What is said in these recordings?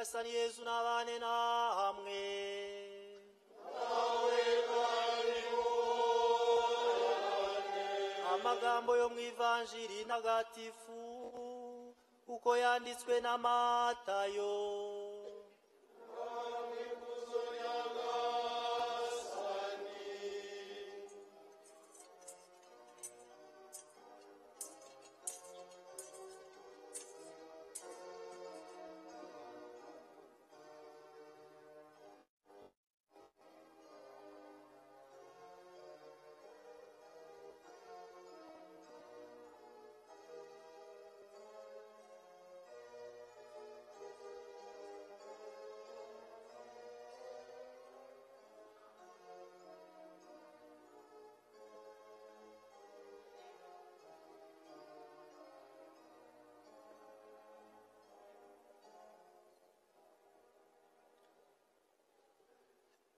nyagasani Yesu n'abane namwe. Amagambo yo mu ivanjiri ntagatifu uko yanditswe na Matayo.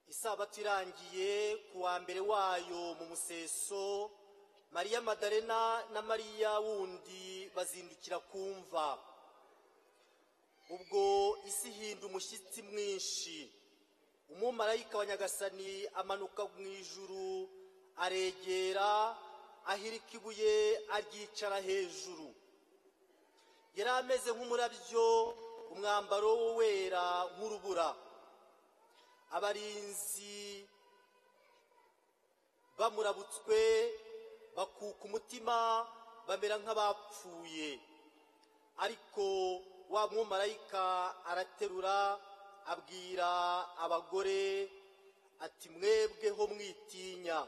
Isabato irangiye kuwa mbere wayo mu museso, Mariya Madalena na Mariya wundi bazindukira kumva. Ubwo isi hinda umushyitsi mwinshi, umumarayika wa Nyagasani amanuka mu ijuru, aregera ahirika ibuye aryicara hejuru. Yari ameze nk'umurabyo, umwambaro we wera nk'urubura. Abarinzi bamurabutswe bakuka umutima bamera nk'abapfuye. Ariko wa mumarayika araterura abwira abagore ati, mwebweho mwitinya,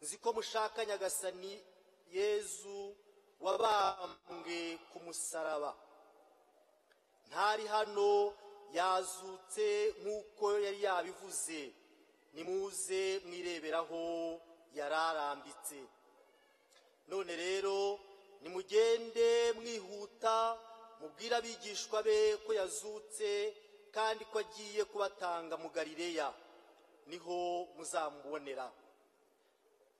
nzi ko mushaka Nyagasani Yezu wabambwe ku musaraba. Ntari hano, yazutse nk'uko yari yabivuze. Nimuze mwireberaho yararambitse. None rero nimugende mwihuta mubwire abigishwa be ko yazutse kandi ko agiye kubatanga mu Galileya, niho muzamubonera.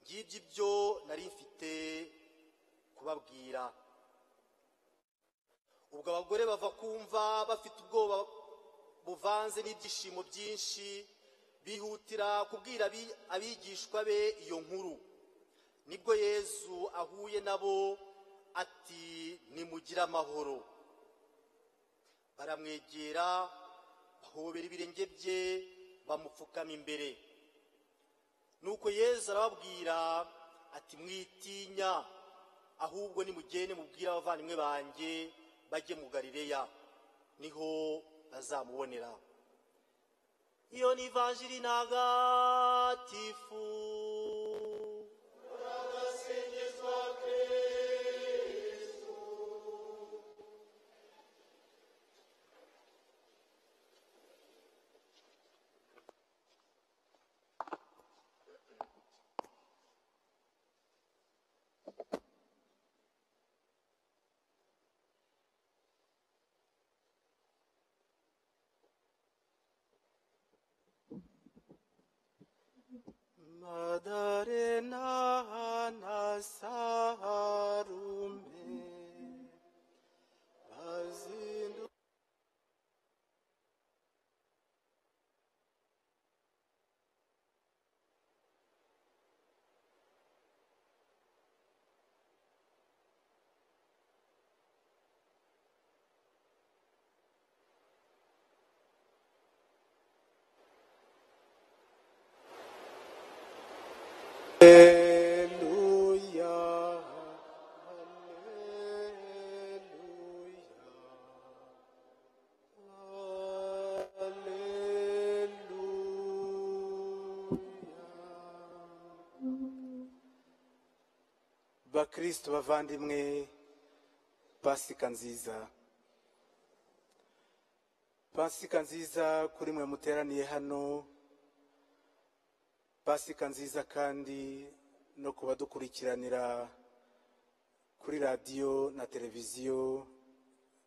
Ngibyo ibyo nari mfite kubabwira. Ubwo abagore bava kumva bafite ubwoba buvanze n'ibyishimo byinshi, bihutira kubwira abigishwa be iyo nkuru. Nibwo Yezu ahuye nabo ati, nimugire amahoro. Baramwegera bahobera ibirenge bye bamupfukama imbere. Nuko Yezu arababwira ati, mwitinya, ahubwo nimugende mubwire abavandimwe banjye bajye mu Galileya, niho bazamubonera. Iyo ni ivanjiri ntagatifu. Urasingizwa Kristu. Madalena na Sarume bazindu Hallelujah, hallelujah. Bakristo bavandimwe, Pasika nziza. Pasika nziza kuri mwe muteraniye hano. Pasika nziza kandi no kuba dukurikiranira kuri radiyo na televiziyo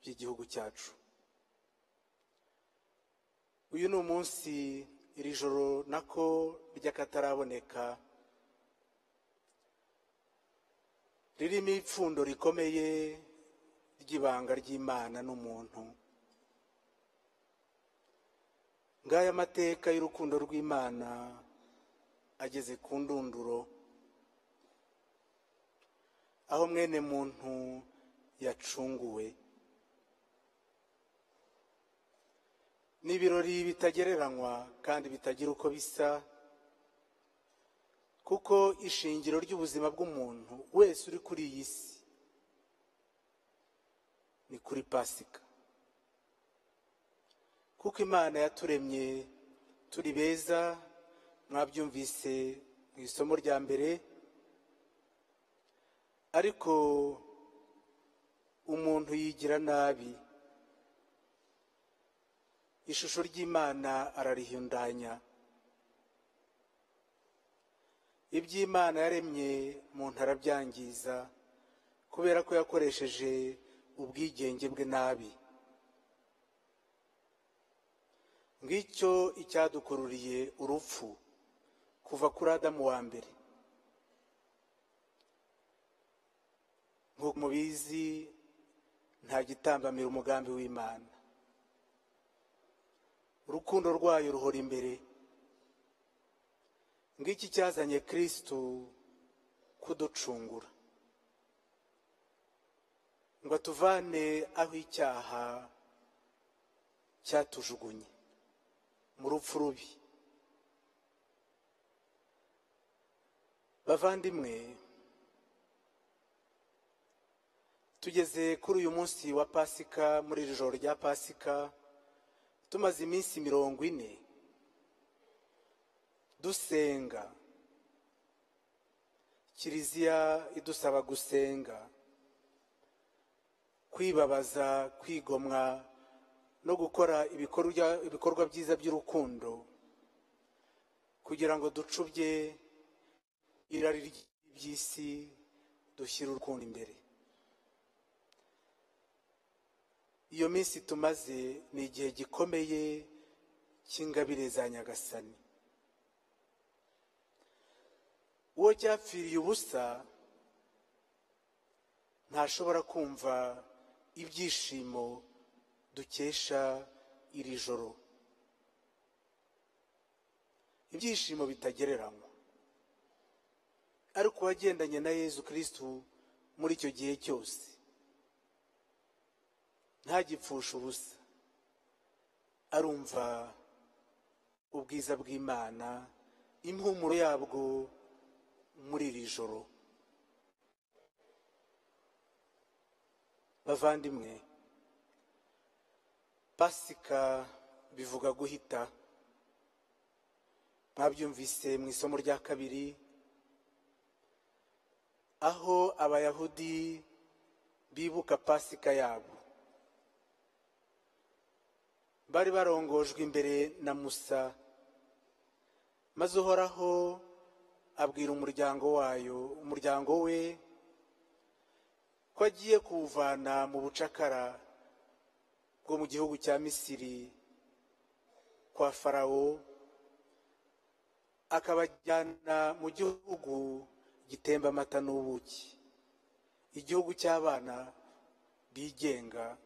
by'igihugu cyacu. Uyu ni umunsi, iri joro nako ry'akataraboneka, ririmo ipfundo rikomeye ry'ibanga ry'Imana n'umuntu. ngaya amateka y'urukundo rw'Imana ageze ku ndunduro, aho mwene muntu yacunguwe. N'ibirori bitagereranywa kandi bitagira uko bisa, kuko ishingiro ry'ubuzima bw'umuntu wese uri kuri iyi si ni kuri Pasika. Kuko Imana yaturemye turi beza, mwabyumvise mu isomo rya mbere, ariko umuntu yigira nabi, ishusho ry'Imana ararihindanya. Iby'Imana yaremye umuntu arabyangiza kubera ko yakoresheje ubwigenge bwe nabi. Ngicyo icyadukururiye urupfu kuva kuri Adamu wa mbere. Nk'uko mubizi, nta gitambamira umugambi w'Imana. Urukundo rwayo ruhora imbere. Ngiki cyazanye Kristo kuducungura, ngo atuvane aho icyaha cyatujugunye, mu rupfu rubi. Bavandimwe, tugeze kuri uyu munsi wa Pasika, muri iri joro rya Pasika, tumaze iminsi 40 dusenga, Kiliziya idusaba gusenga, kwibabaza, kwigomwa no gukora ibikorwa byiza by'urukundo, kugira ngo ducubye irari ry'isi, dushyire urukundo imbere. Iyo minsi tumaze ni igihe gikomeye cy'ingabire za Nyagasani. Uwo cyapfiriye ubusa ntashobora kumva ibyishimo dukesha iri joro, ibyishimo bitagereranywa. Ariko uwagendanye na Yezu Kristu muri icyo gihe cyose ntagipfusha ubusa, arumva ubwiza bw'Imana, impumuro yabwo muri iri joro. Bavandimwe, Pasika bivuga guhita. Mwabyumvise mu isomo rya kabiri, aho Abayahudi bibuka Pasika yabo. Bari barongojwe imbere na Musa, maze Uhoraho abwira umuryango we ko agiye kuwuvana mu bucakara bwo mu gihugu cya Misiri kwa Farawo, akabajyana mu gihugu gitemba amata n'ubuki, igihugu cy'abana bigenga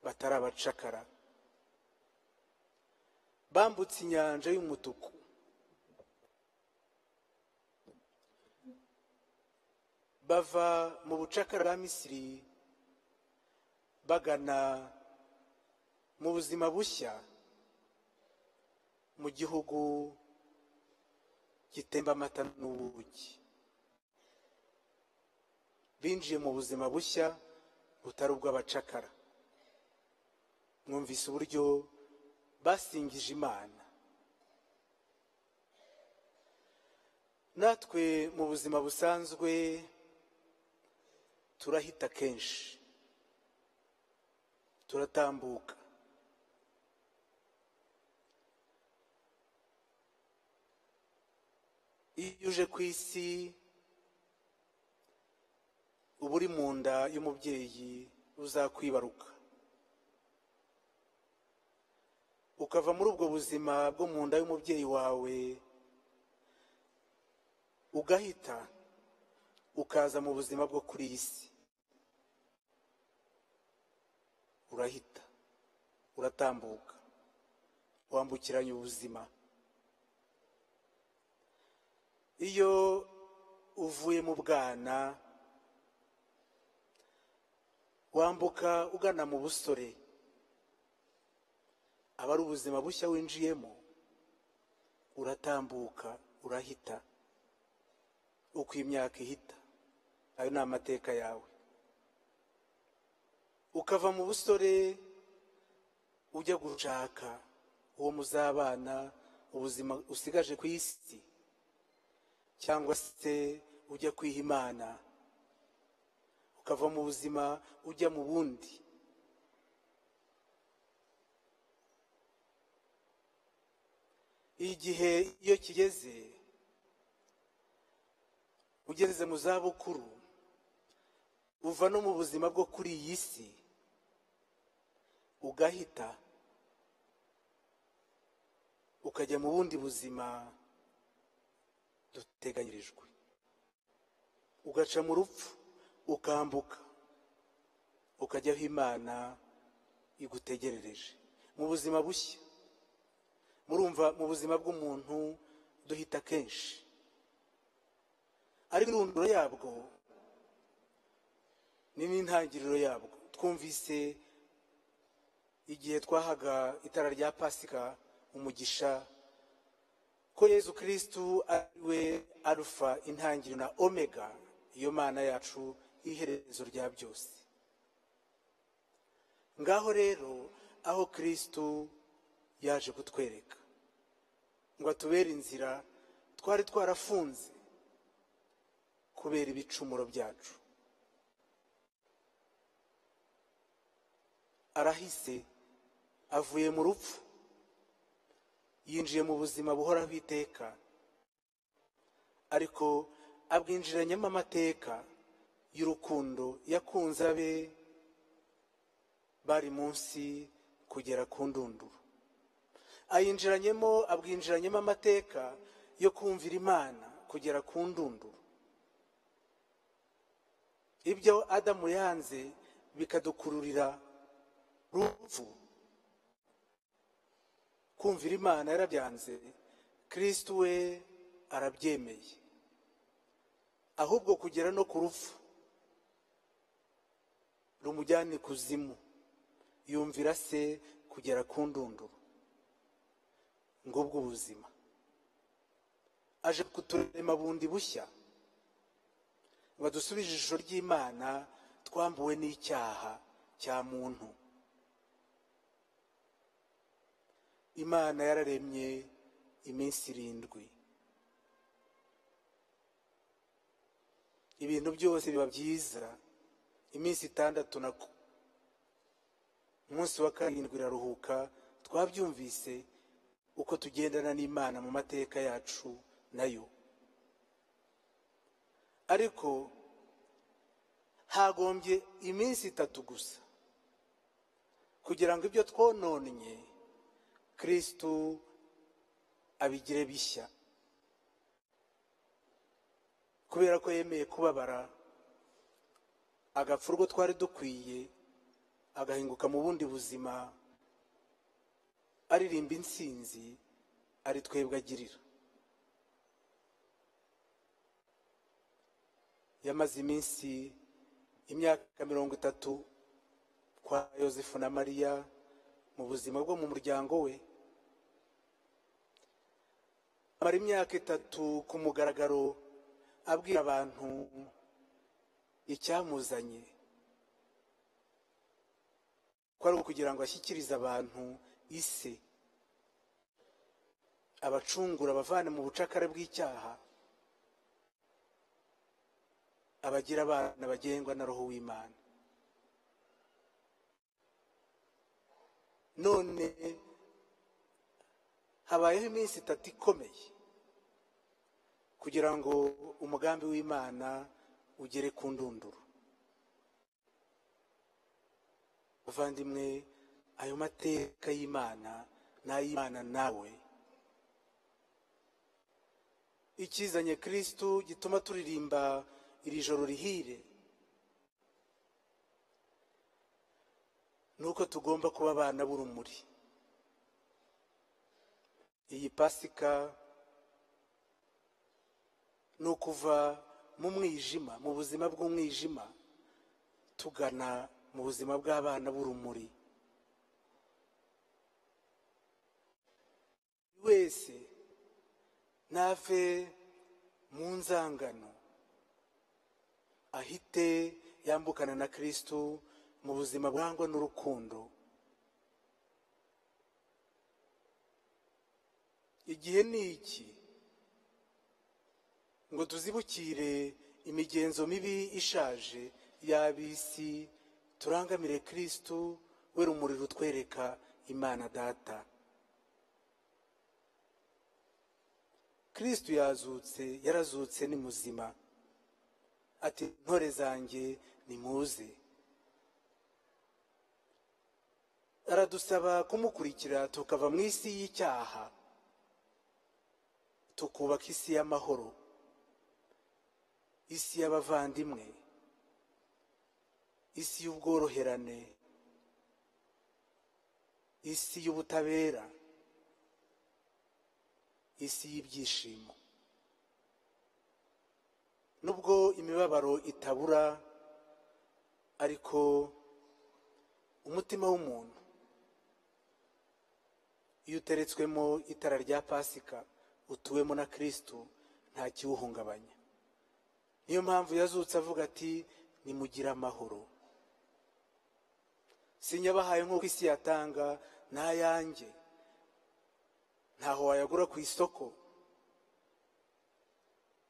batari abacakara. Bambutse inyanja y'umutuku, bava mu bucakara bwa Misiri bagana mu buzima bushya mu gihugu gitemba amata n'ubuki. Binjiye mu buzima bushya butari ubw'abacakara. Mwumvise uburyo basingije Imana. Natwe mu buzima busanzwe turahita kenshi, turatambuka. Iyo uje ku isi uba uri mu nda y'umubyeyi uzakwibaruka, ukava muri ubwo buzima bwo mu nda y'umubyeyi wawe ugahita ukaza mu buzima bwo kuri iyi si. Urahita, uratambuka. wambukiranya ubuzima. Iyo uvuye mu bwana wambuka ugana mu busore, aba ari ubuzima bushya winjiyemo, uratambuka urahita uko imyaka ihita. Ayo ni amateka yawe. Ukava mu busore ujya gushaka uwo muzabana ubuzima usigaje ku isi, cyangwa se ujya kwiha Imana. Ukava mu buzima ujya mu bundi. Igihe iyo kigeze, ugeze mu zabukuru, uva no mu buzima bwo kuri iyi si ugahita ukajya mu bundi buzima duteganyirijwe, ugaca mu rupfu ukambuka ukajya aho Imana igutegerereje, mu buzima bushya. Murumva, mu buzima bw'umuntu duhita kenshi, ariko irunduro yabwo ni n'intangiriro yabwo. Twumvise igihe twahaga itara rya Pasika umugisha ko Yezu Kristu ari we Alpha, intangiriro na Omega, iyo Mana yacu iherezo rya byose. Ngaho rero aho Kristu yaje kutwereka ngo atubere inzira twari twarafunze kubera ibicumuro byacu. Arahise, avuye mu rupfu, yinjiye mu buzima buhoraho iteka, ariko abwinjiranyemo amateka y'urukundo yakunze abe bari munsi kugera ku ndunduro. Abwinjiranyemo amateka yo kumvira Imana kugera ku ndunduro. Ibyo Adamu yanze bikadukururira urupfu, kumvira Imana yarabyanze, Kristu we arabyemeye, ahubwo kugera no ku rupfu rumujyana ikuzimu, yumvira se kugera ku ndunduro. Ngubwo ubuzima. Aje kuturema bundi bushya ngo adusubije ijisho ry'Imana twambuwe n'icyaha cya muntu. Imana yararemye iminsi 7, ibintu byose biba byiza. Iminsi 6 nako, umunsi wa 7 iraruhuka. Twabyumvise uko tugendana n'Imana mu mateka yacu nayo. Ariko hagombye iminsi 3 gusa kugira ngo ibyo twononnye Kristu abigire bishya, kubera ko yemeye kubabara agapfa urwo twari dukwiye, agahinguka mu bundi buzima, aririmba intsinzi ari twebwe agirira. Yamaze imyaka 30 kwa Yosefu na Mariya mu buzima bwo mu muryango we. Amara imyaka 3 ku mugaragaro abwira abantu icyamuzanye, ko ari ukugira ngo ashyikirize abantu ise, abacungura, abavane mu bucakara bw'icyaha, abagira abana bagengwa na Roho w'Imana. None habayeho iminsi 3 ikomeye kugira ngo umugambi w'Imana ugere ku ndunduro. Bavandimwe, ayo mateka y'Imana n'ay'Imana nawe. Ikizanye Kristu gituma turirimba iri joro rihire, nuko tugomba kuba abana b'urumuri. iyi pasika ni ukuva mu mwijima, mu buzima bw'umwijima tugana mu buzima bw'abana b'urumuri. wese ntave mu nzangano, ahite yambukana na Kristo mu buzima burangwa n'urukundo. Igihe ni iki ngo tuzibukire imigenzo mibi ishaje y'ab'isi, turangamire Kristo we rumuri rutwereka Imana Data. Kristo yarazutse ni muzima. Ati ntore zanjye nimuze. Aradusaba kumukurikira tukava mu isi y'icyaha tukubaka isi y'amahoro, isi y'abavandimwe, isi y'ubworoherane, isi y'ubutabera, isi y'ibyishimo. Nubwo imibabaro itabura, ariko umutima w'umuntu iyo uteretswemo itara rya Pasika, utuwemo na Kristo, nta kiwuhungabanya. Niyo mpamvu yazutse avuga ati nimugire amahoro. Sinyabahaye nk'uko isi yatanga, n'ayanjye ntaho wayagura ku isoko.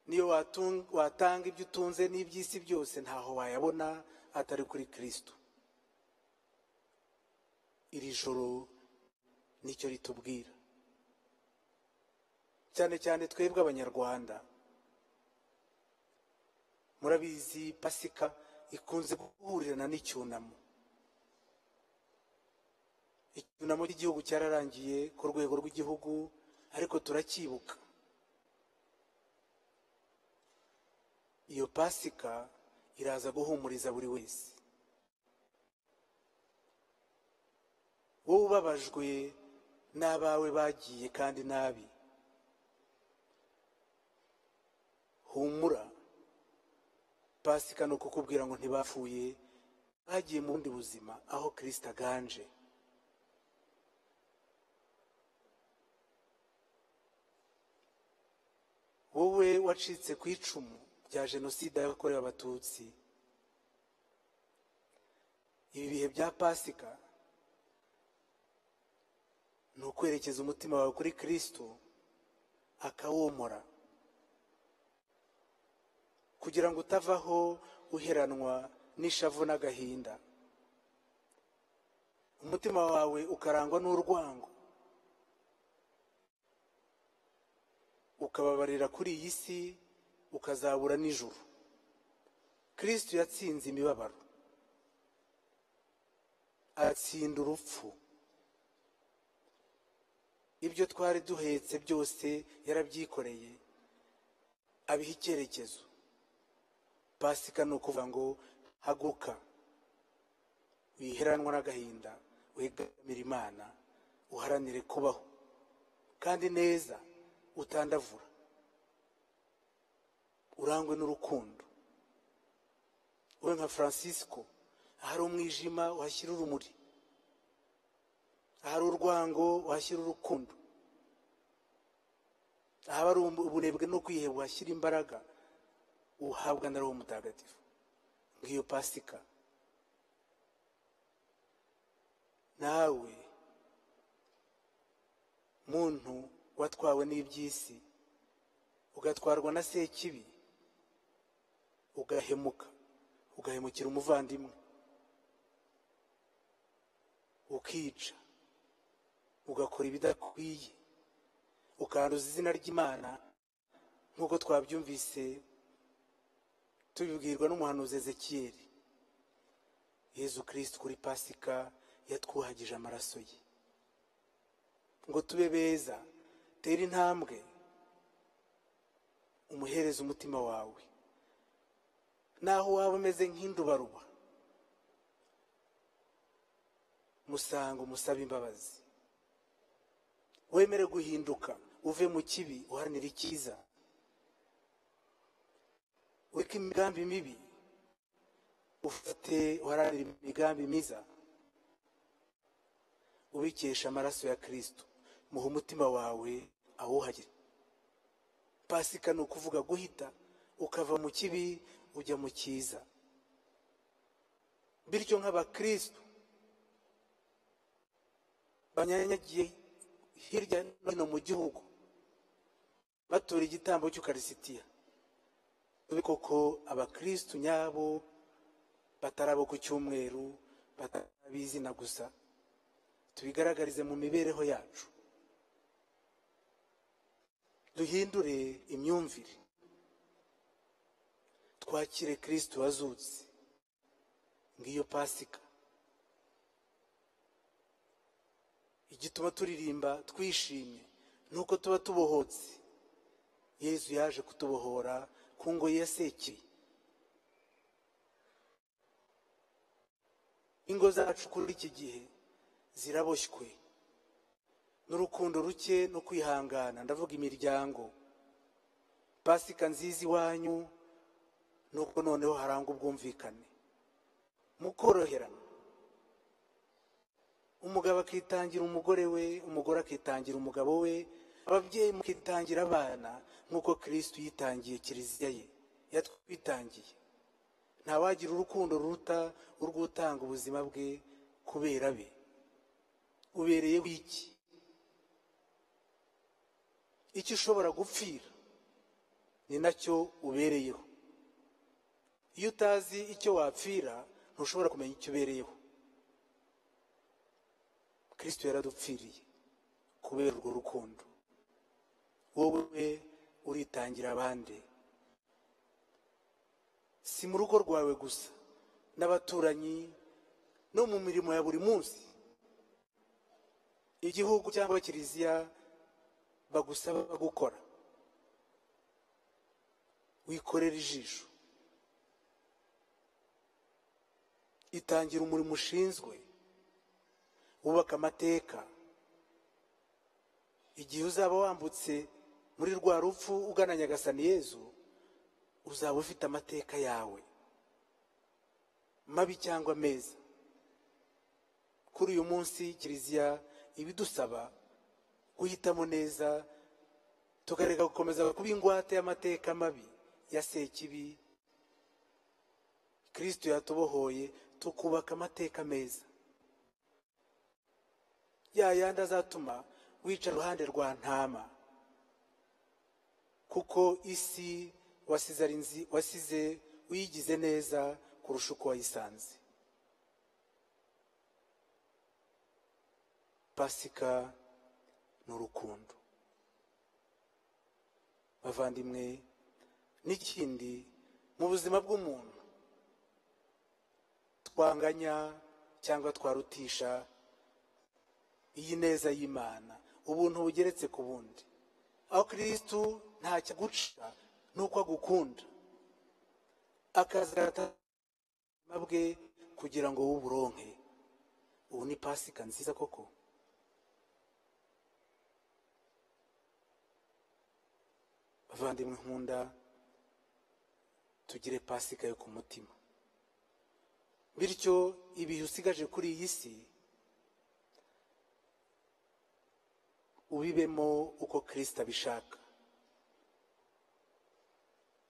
Niyo watanga ibyo utunze n'iby'isi byose, ntaho wayabona atari kuri Kristo. Iri joro nicyo ritubwira, cyane cyane twebwe Abanyarwanda. Murabizi Pasika ikunze guhurirana n'icyunamo. Icyunamo cy'igihugu cyararangiye ku rwego rw'igihugu, ariko turacyibuka. Iyo Pasika iraza guhumuriza buri wese. Wowe ubabajwe n'abawe bagiye kandi nabi, humura. Pasika ni ukukubwira ngo ntibapfuye, bagiye mu bundi buzima aho Kristo aganje. Wowe wacitse ku icumu rya Jenoside yakorewe Abatutsi, ibi bihe bya Pasika ni ukwerekeza umutima wawe kuri Kristo, akawomora, kugira ngo utavaho uheranwa n'ishavu n'agahinda. Umutima wawe ukarangwa n'urwango, ukababarira kuri iyi si, ukazabura n'ijuru. Kristo yatsinze imibabaro, atsinda urupfu. Ibyo twari duhetse byose yarabyikoreye, abiha icyerekezo. Pasika ni ukuvuga ngo haguruka, wiheranwa n'agahinda, wegamire Imana, uharanire kubaho kandi neza, utandavura, urangwe n'urukundo. Ube nka Francisco, ahari umwijima uhashyira urumuri, ahari urwango uhashyira urukundo, ahari ubunebwe no kwiheba uhashyira imbaraga, uhabwa na Roho Mutagatifu. Ngiyo Pasika. Nawe muntu watwawe n'iby'isi, ugatwarwa na Sekibi, ugahemukira umuvandimwe, ukica, ugakora ibidakwiye, ukanduza izina ry'Imana, nk'uko twabyumvise tubibwirwa n'umuhanuzi Ezekiyeli. Yezu Kristo kuri Pasika yatwuhagije amaraso ye ngo tube beza. Tera intambwe, umuhereze umutima wawe, naho waba umeze nk'indubaruba, musanga umusabe imbabazi. wemere guhinduka uve mu kibi uharanira icyiza, ureke imigambi mibi ufate uharanira imigambi myiza, ubikesha amaraso ya Kristo. Muha umutima wawe awuhagire. Pasika ni ukuvuga guhita ukava mu kibi ujya mu cyiza. Bityo nk'abakristo banyanyagiye hirya no hino mu gihugu batura igitambo cy'ukarisitiya, tube koko abakristo nyabo batarabo ku cyumweru, batabizina gusa, tubigaragarize mu mibereho yacu. Duhindure imyumvire, twakire Kristo wazutse. Ngiyo Pasika. Igituma turirimba twishimye nuko tuba tubohotse. Yezu yaje kutubohora ku ngoyi ya Sekibi. Ingo zacu kuri iki gihe ziraboshywe n'urukundo ruke no kwihangana, ndavuga imiryango. Pasika nziza iwanyu nuko noneho haranga ubwumvikane, mukoroherana. Umugabo akitangira umugore we, umugore akitangira umugabo we, ababyeyi mukitangira abana nk'uko Kristo yitangiye kiliziya ye, yatwitangiye. Ntawagira urukundo ruruta urw'utanga ubuzima bwe kubera be. Ubereyeho iki? Icyo ushobora gupfira ni nacyo ubereyeho. Iyo utazi icyo wapfira ntushobora kumenya icyo ubereyeho. Kristo yaradupfiriye kubera urwo rukundo. Wowe uritangira abandi, si mu rugo rwawe gusa, n'abaturanyi no mu mirimo ya buri munsi. Igihugu cyangwa kiliziya bagusaba gukora, wikorera ijisho. Itangira umurimo ushinzwe, wubaka amateka. Igihe uzaba wambutse muri rwa rupfu ugana Nyagasani Yezu, uzaba ufite amateka yawe, mabi cyangwa meza. Kuri uyu munsi kiliziya ibidusaba guhitamo neza, tukareka gukomeza kuba ingwate y'amateka mabi ya Sekibi. Kristo yatubohoye, tukubaka amateka meza, ya yandi azatuma wica ruhande rwa ntama, kuko isi wasize uyigize neza kurusha uko wayisanze. Pasika ni urukundo. Bavandimwe, n'ikindi mu buzima bw'umuntu twanganya cyangwa twarutisha iyi neza y'Imana, ubuntu bugeretse ku bundi. Aho Kristo ntacyo aguca nuko agukunda, akazata bwe kugira ngo wuburonke. Ubu ni Pasika nziza koko. Bavandimwe nkunda, tugire Pasika yo ku mutima, bityo ibihe usigaje kuri iyi si ubibemo uko Kristo abishaka.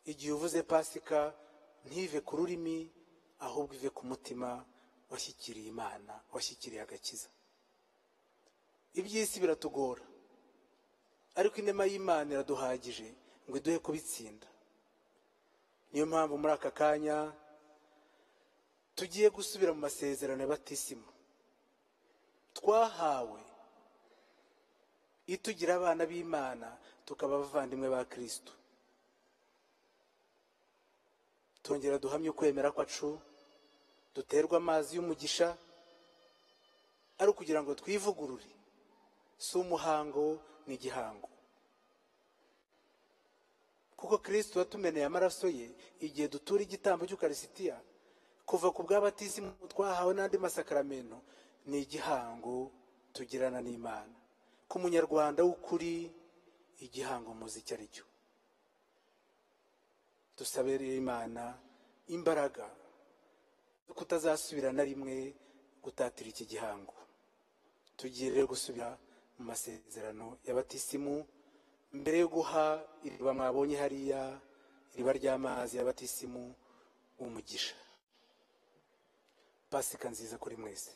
Igihe uvuze Pasika ntive ku rurimi, ahubwo ive ku mutima washyikiriye Imana, washyikiriye agakiza. Iby'isi biratugora, ariko inema y'Imana iraduhagije ngo iduhe kubitsinda. Niyo mpamvu muri aka kanya tugiye gusubira mu masezerano ya batisimu twahawe, itugira abana b'Imana tukaba abavandimwe ba Kristo. Tongera duhamye ukwemera kwacu, duterwa amazi y'umugisha, ari ukugira ngo twivugurure. Si umuhango, ni igihango. Kuko Kristo yatumeneye amaraso ye igihe dutura igitambo cy'ukarisitiya, kuva ku bw'abatisimu twahawe n'andi masakaramento, ni igihango tugirana n'Imana. ku munyarwanda w'ukuri igihango muzi icyo ari cyo. Dusabere Imana imbaraga zo kutazasubira na rimwe gutatira iki gihango. Tugiye rero gusubira mu masezerano y'abatisimu mbere yo guha iriba mwabonye hariya, iriba ry'amazi y'abatisimu umugisha. Pasika nziza kuri mwese.